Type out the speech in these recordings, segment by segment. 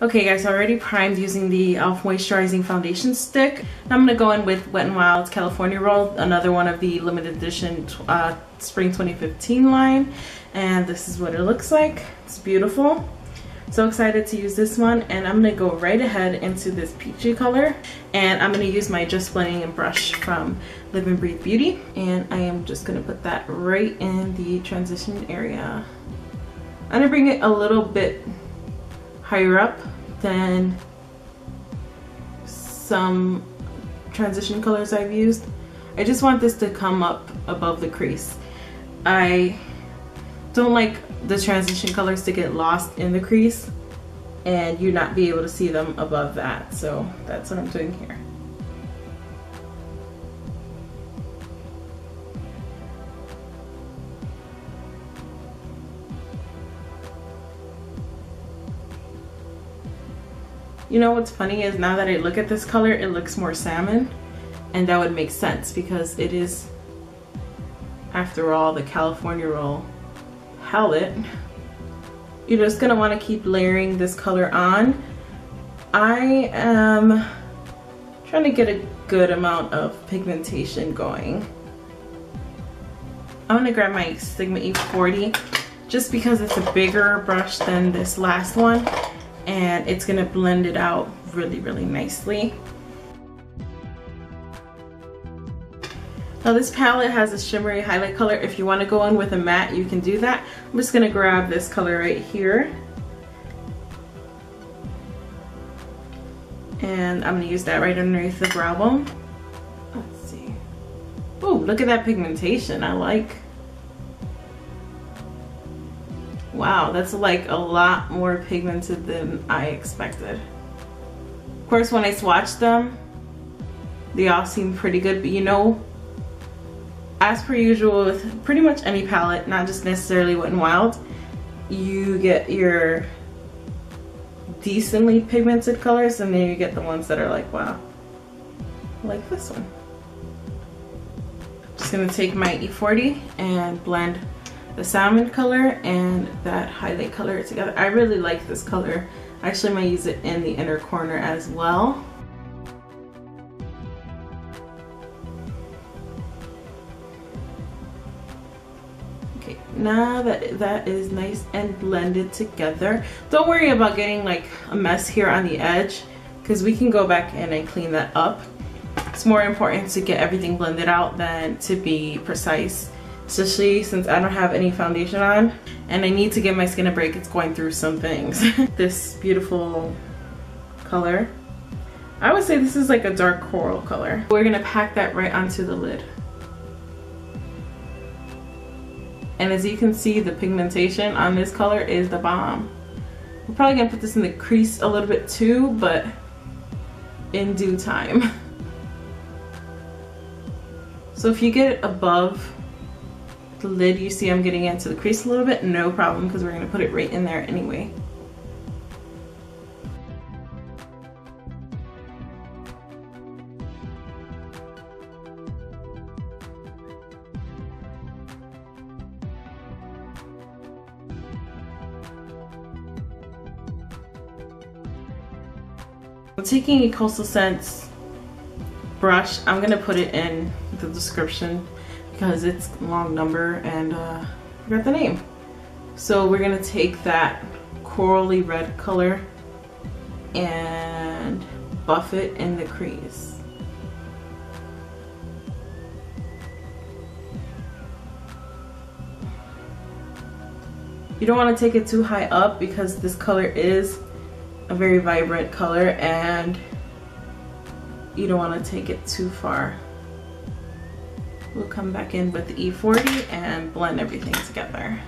Okay guys, so I already primed using the e.l.f. Moisturizing Foundation stick. I'm going to go in with Wet n Wild's California Roll, another one of the limited edition Spring 2015 line. And this is what it looks like. It's beautiful. So excited to use this one, and I'm going to go right ahead into this peachy color. And I'm going to use my Just Blending In brush from Live and Breathe Beauty. And I am just going to put that right in the transition area. I'm going to bring it a little bit higher up than some transition colors I've used. I just want this to come up above the crease. I don't like the transition colors to get lost in the crease and you not be able to see them above that, so that's what I'm doing here. You know what's funny is now that I look at this color, it looks more salmon, and that would make sense because it is, after all, the California Roll palette. You're just gonna want to keep layering this color on. I am trying to get a good amount of pigmentation going. I'm gonna grab my Sigma E40 just because it's a bigger brush than this last one, and it's gonna blend it out really, really nicely. Now this palette has a shimmery highlight color. If you want to go in with a matte, you can do that. I'm just gonna grab this color right here. And I'm gonna use that right underneath the brow bone. Let's see. Oh, look at that pigmentation, I like. Wow, that's like a lot more pigmented than I expected. Of course, when I swatched them, they all seem pretty good, but you know, as per usual with pretty much any palette, not just necessarily Wet n Wild, you get your decently pigmented colors and then you get the ones that are like, wow, like this one. Just gonna take my E40 and blend the salmon color and that highlight color together. I really like this color. I actually might use it in the inner corner as well. Okay, now that that is nice and blended together, don't worry about getting like a mess here on the edge because we can go back in and clean that up. It's more important to get everything blended out than to be precise, especially since I don't have any foundation on and I need to give my skin a break. It's going through some things. This beautiful color, I would say this is like a dark coral color. We're gonna pack that right onto the lid. And as you can see, the pigmentation on this color is the bomb. We're probably gonna put this in the crease a little bit too, but in due time. So if you get it above the lid, you see I'm getting into the crease a little bit, no problem, because we're going to put it right in there anyway. I'm taking a Coastal Scents brush. I'm going to put it in the description because it's a long number and I forgot the name. So we're gonna take that corally red color and buff it in the crease. You don't want to take it too high up because this color is a very vibrant color and you don't want to take it too far. We'll come back in with the E40 and blend everything together.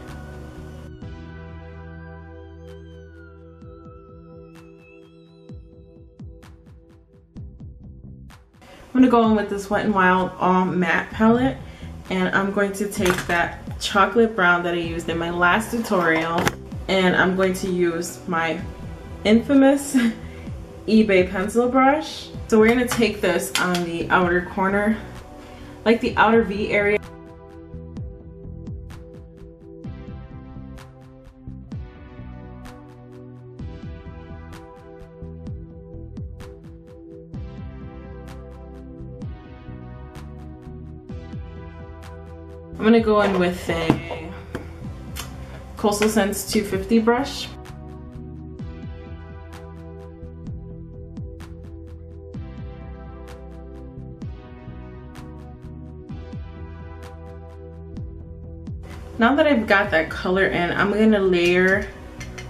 I'm gonna go in with this Wet n Wild All Matte palette, and I'm going to take that chocolate brown that I used in my last tutorial, and I'm going to use my infamous eBay pencil brush. So we're gonna take this on the outer corner, like the outer V area. I'm gonna go in with a Coastal Scents 250 brush. Now that I've got that color in, I'm gonna layer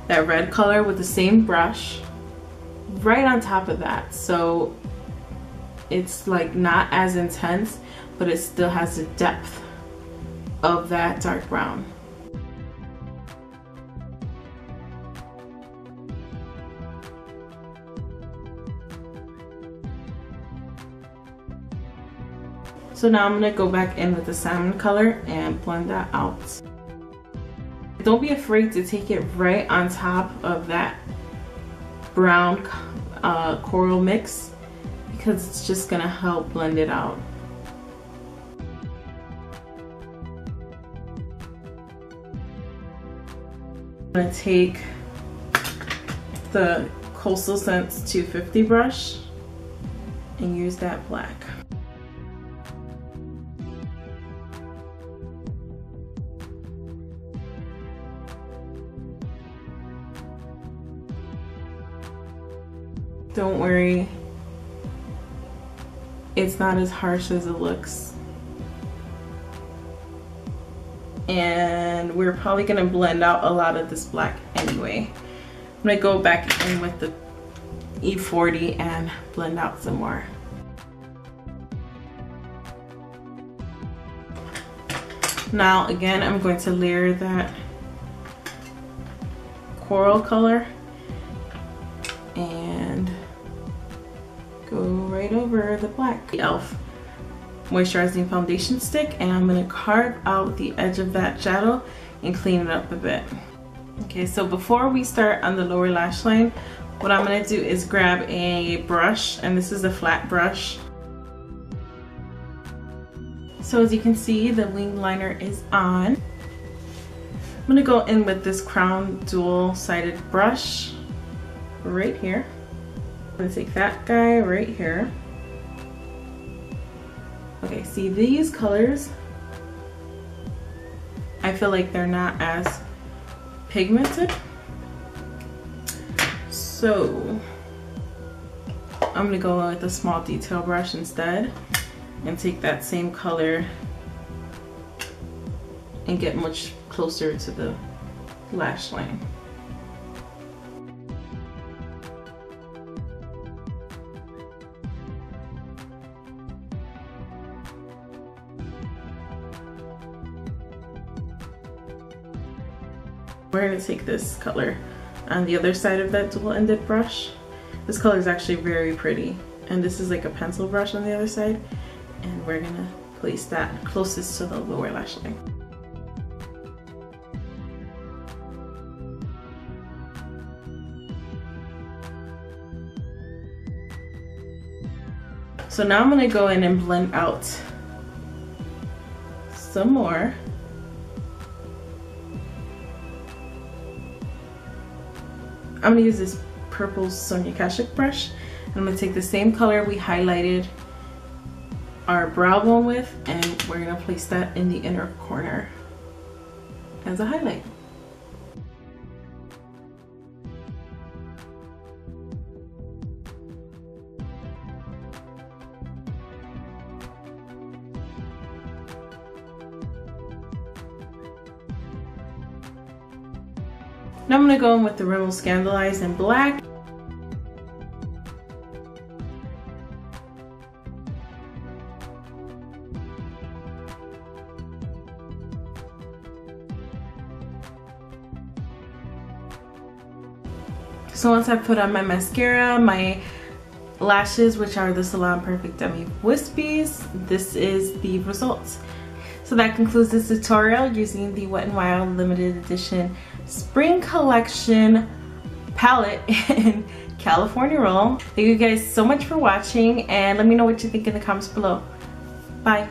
that red color with the same brush right on top of that. So it's like not as intense, but it still has the depth of that dark brown. So now I'm gonna go back in with the salmon color and blend that out. Don't be afraid to take it right on top of that brown coral mix, because it's just gonna help blend it out. I'm gonna take the Coastal Scents 250 brush and use that black. Don't worry, it's not as harsh as it looks. And we're probably gonna blend out a lot of this black anyway. I'm gonna go back in with the E40 and blend out some more. Now again, I'm going to layer that coral color and go right over the black. The e.l.f. Moisturizing Foundation stick, and I'm going to carve out the edge of that shadow and clean it up a bit. Okay, so before we start on the lower lash line, what I'm going to do is grab a brush, and this is a flat brush. So as you can see, the wing liner is on. I'm going to go in with this crown dual-sided brush right here. I'm going to take that guy right here. Okay, see these colors, I feel like they're not as pigmented. So I'm gonna go with a small detail brush instead and take that same color and get much closer to the lash line. We're going to take this color on the other side of that dual-ended brush. This color is actually very pretty, and this is like a pencil brush on the other side, and we're going to place that closest to the lower lash line. So now I'm going to go in and blend out some more. I'm going to use this purple Sonia Kashuk brush, and I'm going to take the same color we highlighted our brow bone with, and we're going to place that in the inner corner as a highlight. Now I'm going to go in with the Rimmel Scandalized in black. So once I put on my mascara, my lashes, which are the Salon Perfect Demi Wispies, this is the results. So that concludes this tutorial using the Wet n Wild limited edition spring collection palette in California Roll. Thank you guys so much for watching, and let me know what you think in the comments below. Bye.